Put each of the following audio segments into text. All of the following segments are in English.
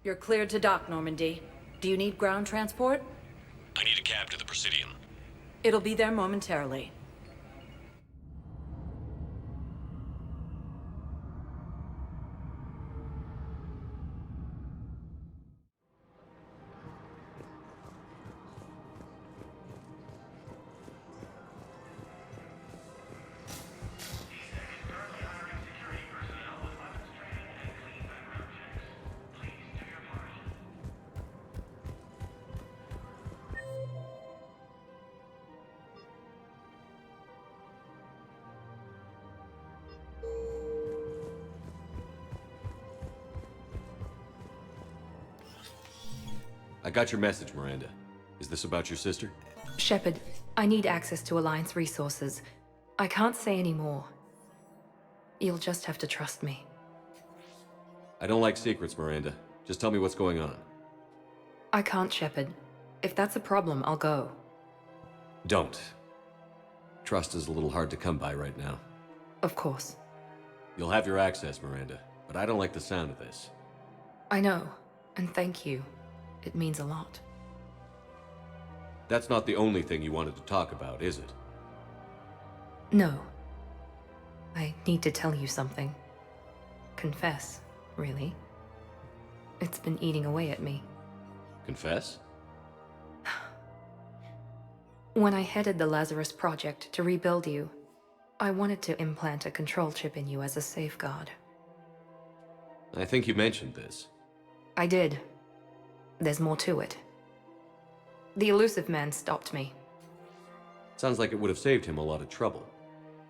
You're cleared to dock, Normandy. Do you need ground transport? I need a cab to the Presidium. It'll be there momentarily. I got your message, Miranda. Is this about your sister? Shepard, I need access to Alliance resources. I can't say any more. You'll just have to trust me. I don't like secrets, Miranda. Just tell me what's going on. I can't, Shepard. If that's a problem, I'll go. Don't. Trust is a little hard to come by right now. Of course. You'll have your access, Miranda, but I don't like the sound of this. I know, and thank you. It means a lot. That's not the only thing you wanted to talk about, is it? No. I need to tell you something. Confess, really. It's been eating away at me. Confess? When I headed the Lazarus Project to rebuild you, I wanted to implant a control chip in you as a safeguard. I think you mentioned this. I did. There's more to it. The elusive man stopped me. Sounds like it would have saved him a lot of trouble.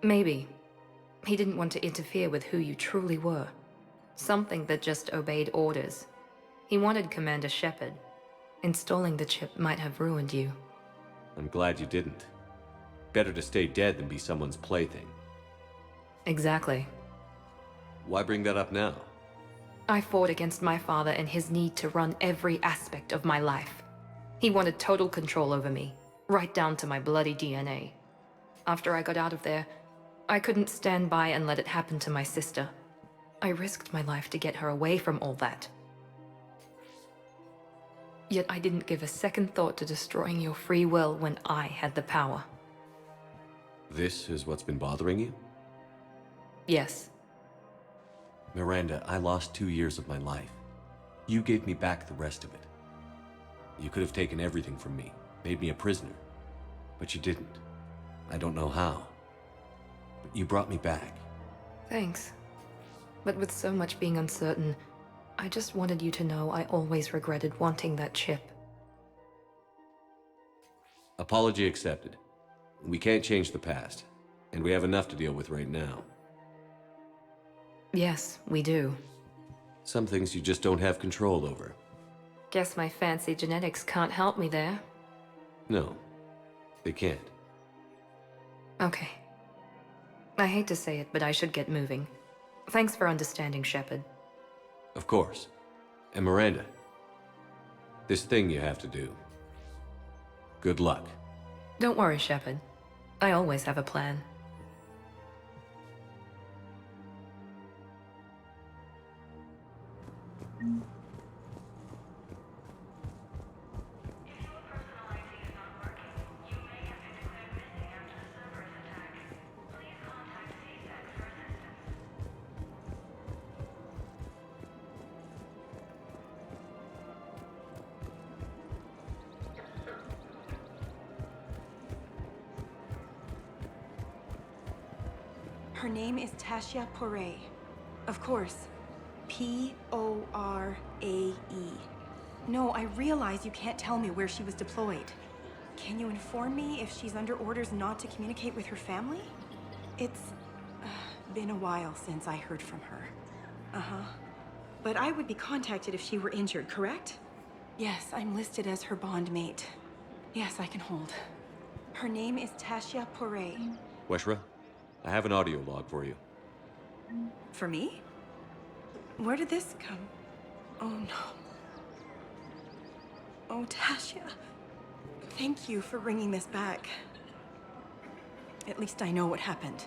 Maybe. He didn't want to interfere with who you truly were. Something that just obeyed orders. He wanted Commander Shepard. Installing the chip might have ruined you. I'm glad you didn't. Better to stay dead than be someone's plaything. Exactly. Why bring that up now? I fought against my father and his need to run every aspect of my life. He wanted total control over me, right down to my bloody DNA. After I got out of there, I couldn't stand by and let it happen to my sister. I risked my life to get her away from all that. Yet I didn't give a second thought to destroying your free will when I had the power. This is what's been bothering you? Yes. Miranda, I lost 2 years of my life. You gave me back the rest of it. You could have taken everything from me, made me a prisoner. But you didn't. I don't know how. But you brought me back. Thanks. But with so much being uncertain, I just wanted you to know I always regretted wanting that chip. Apology accepted. We can't change the past, and we have enough to deal with right now. Yes, we do. Some things you just don't have control over. Guess my fancy genetics can't help me there. No, they can't. Okay. I hate to say it, but I should get moving. Thanks for understanding, Shepard. Of course. And Miranda, this thing you have to do. Good luck. Don't worry, Shepard. I always have a plan. Her name is Tasha Poray. Of course. P-O-R-A-E. No, I realize you can't tell me where she was deployed. Can you inform me if she's under orders not to communicate with her family? It's been a while since I heard from her. Uh-huh. But I would be contacted if she were injured, correct? Yes, I'm listed as her bond mate. Yes, I can hold. Her name is Tasha Poray. Weshra, I have an audio log for you. For me? Where did this come? Oh no. Oh, Tasha. Thank you for bringing this back. At least I know what happened.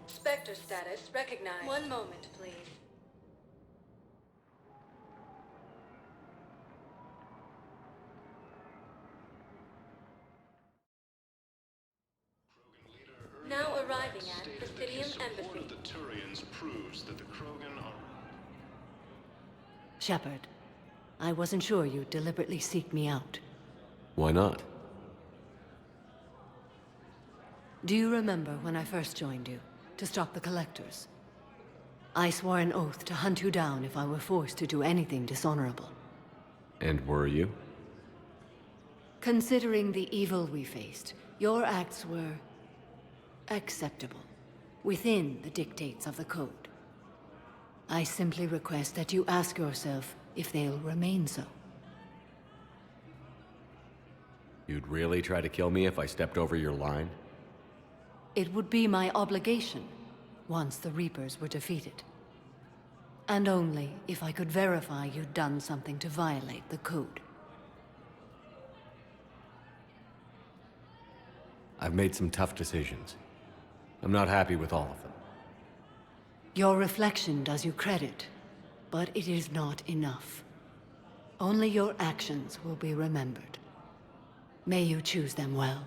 Spectre status recognized. One moment, please. Now arriving at Pelion Embassy. The Turians proves that the Krogan are... Shepard, I wasn't sure you'd deliberately seek me out. Why not? Do you remember when I first joined you, to stop the Collectors? I swore an oath to hunt you down if I were forced to do anything dishonorable. And were you? Considering the evil we faced, your acts were... acceptable. Within the dictates of the Code. I simply request that you ask yourself if they'll remain so. You'd really try to kill me if I stepped over your line? It would be my obligation, once the Reapers were defeated. And only if I could verify you'd done something to violate the Code. I've made some tough decisions. I'm not happy with all of them. Your reflection does you credit, but it is not enough. Only your actions will be remembered. May you choose them well.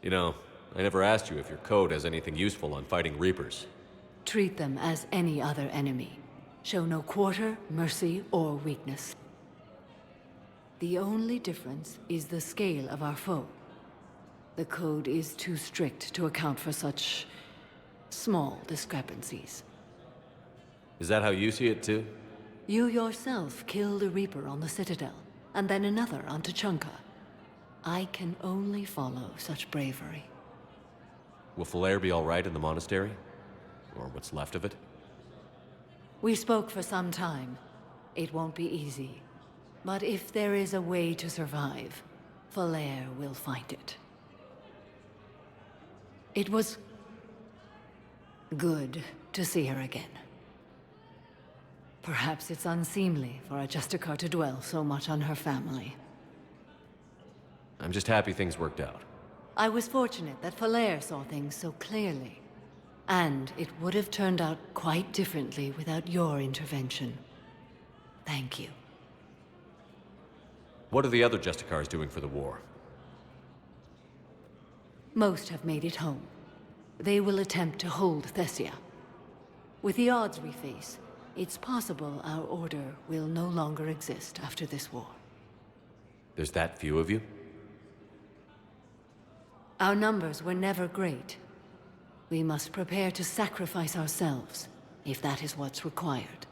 You know, I never asked you if your code has anything useful on fighting Reapers. Treat them as any other enemy. Show no quarter, mercy, or weakness. The only difference is the scale of our foe. The Code is too strict to account for such... small discrepancies. Is that how you see it too? You yourself killed a Reaper on the Citadel, and then another on Tuchanka. I can only follow such bravery. Will Falair be all right in the monastery? Or what's left of it? We spoke for some time. It won't be easy. But if there is a way to survive, Falair will find it. It was... good to see her again. Perhaps it's unseemly for a Justicar to dwell so much on her family. I'm just happy things worked out. I was fortunate that Falair saw things so clearly. And it would have turned out quite differently without your intervention. Thank you. What are the other Justicars doing for the war? Most have made it home. They will attempt to hold Thessia. With the odds we face, it's possible our order will no longer exist after this war. There's that few of you? Our numbers were never great. We must prepare to sacrifice ourselves, if that is what's required.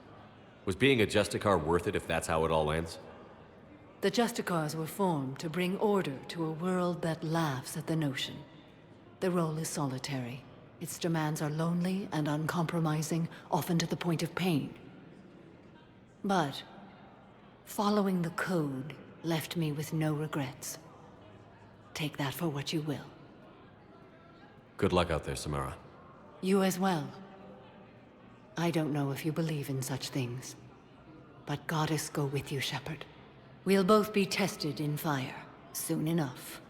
Was being a Justicar worth it if that's how it all ends? The Justicars were formed to bring order to a world that laughs at the notion. The role is solitary. Its demands are lonely and uncompromising, often to the point of pain. But following the Code left me with no regrets. Take that for what you will. Good luck out there, Samara. You as well. I don't know if you believe in such things, but Goddess go with you, Shepard. We'll both be tested in fire, soon enough.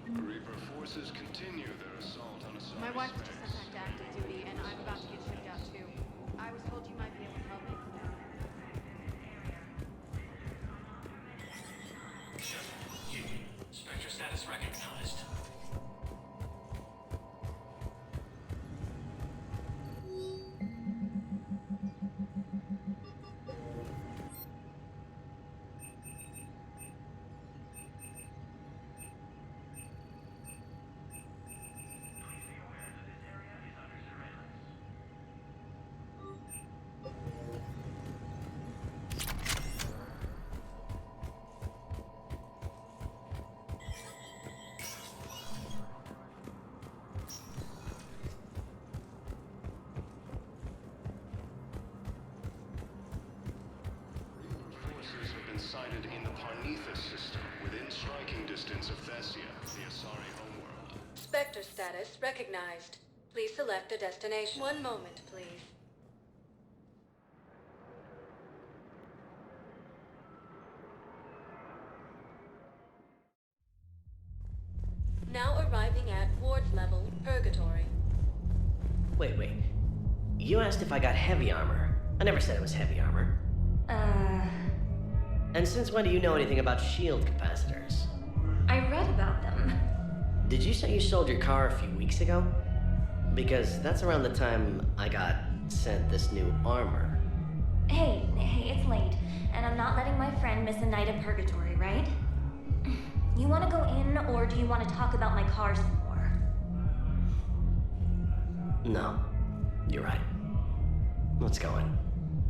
Reaper forces continue their assault on Asari. My wife was just sent back to active duty, and I'm about to get shipped out too. I was told you might be able to help me. Spectre status recognized. Parnithus system within striking distance of Thessia, the Asari homeworld. Spectre status recognized. Please select a destination. One moment, please. Now arriving at Ward's level, Purgatory. Wait. You asked if I got heavy armor. I never said it was heavy armor. And since when do you know anything about shield capacitors? I read about them. Did you say you sold your car a few weeks ago? Because that's around the time I got sent this new armor. Hey, it's late, and I'm not letting my friend miss a night of Purgatory, right? You want to go in, or do you want to talk about my car some more? No, you're right. Let's go in.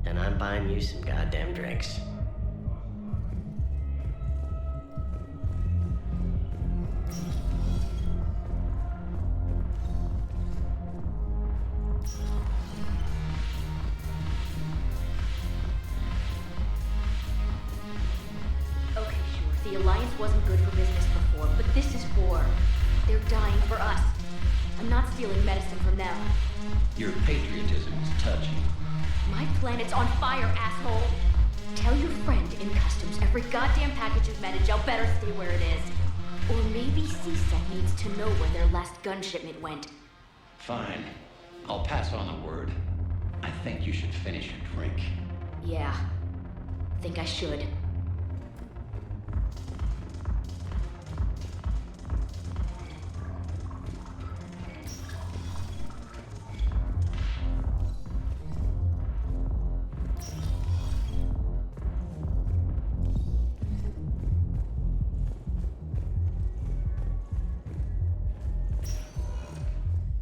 And I'm buying you some goddamn drinks. Okay, sure. The Alliance wasn't good for business before, but this is war. They're dying for us. I'm not stealing medicine from them. Your patriotism is touching. My planet's on fire, asshole! Tell your friend in customs every goddamn package of Metagel better stay where it is. Or maybe CSEC needs to know where their last gun shipment went. Fine. I'll pass on the word. I think you should finish your drink. Yeah. Think I should.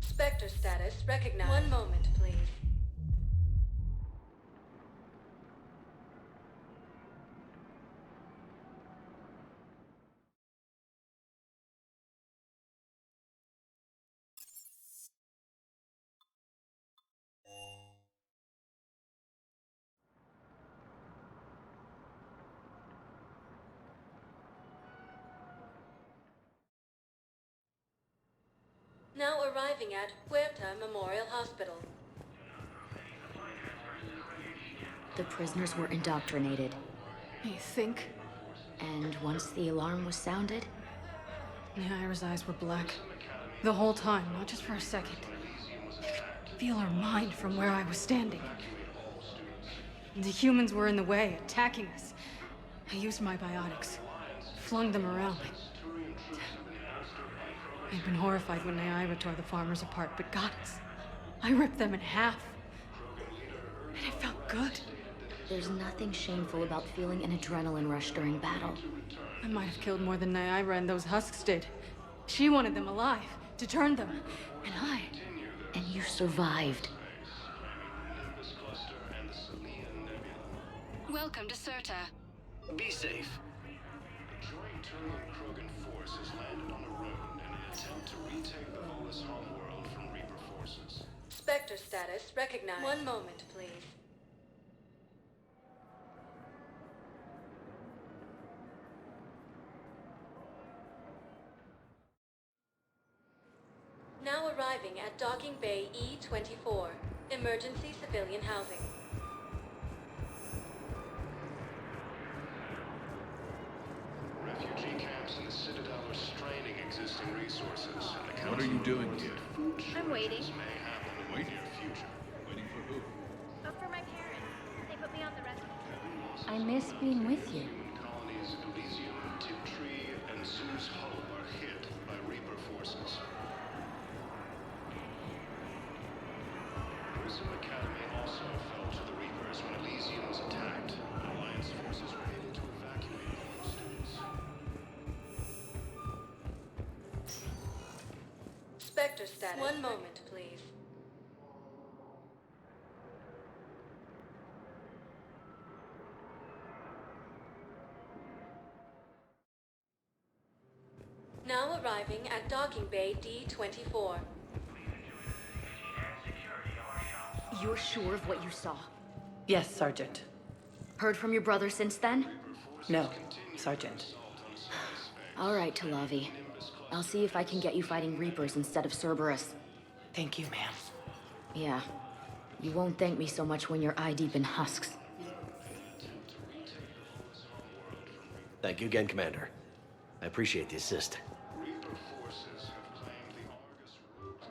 Spectre status recognized. One moment, please. Now arriving at Huerta Memorial Hospital. The prisoners were indoctrinated. You think? And once the alarm was sounded, Naira's eyes were black. The whole time, not just for a second. I could feel her mind from where I was standing. The humans were in the way, attacking us. I used my biotics, flung them around. I'd been horrified when Naira tore the farmers apart, but goddess, I ripped them in half. And it felt good. there's nothing shameful about feeling an adrenaline rush during battle. I might have killed more than Naira and those husks did. She wanted them alive, to turn them, and I... And you survived. Welcome to Serta. Be safe. A joint Turian-Krogan force has landed on a road in an attempt to retake the Volus homeworld from Reaper forces. Spectre status recognized. One moment, please. Now arriving at Docking Bay E-24. Emergency civilian housing. Refugee camps in the Citadel are straining existing resources. And the What are you doing here? I'm waiting. may happen in the near future. Waiting for who? Oh, for my parents. They put me on the rescue team. I miss being with you. Colonies Elysium, Tiptree, and Zeus Hope are hit by Reaper forces. Prism Academy also fell to the Reapers when Elysium was attacked. Alliance forces were able to evacuate all the students. Spectre status. One moment, please. Now arriving at Docking Bay D-24. You're sure of what you saw? Yes, Sergeant. Heard from your brother since then? No, Sergeant. All right, Talavi. I'll see if I can get you fighting Reapers instead of Cerberus. Thank you, ma'am. Yeah. You won't thank me so much when you're eye-deep in husks. Thank you again, Commander. I appreciate the assist. Reaper forces have claimed the Argus route.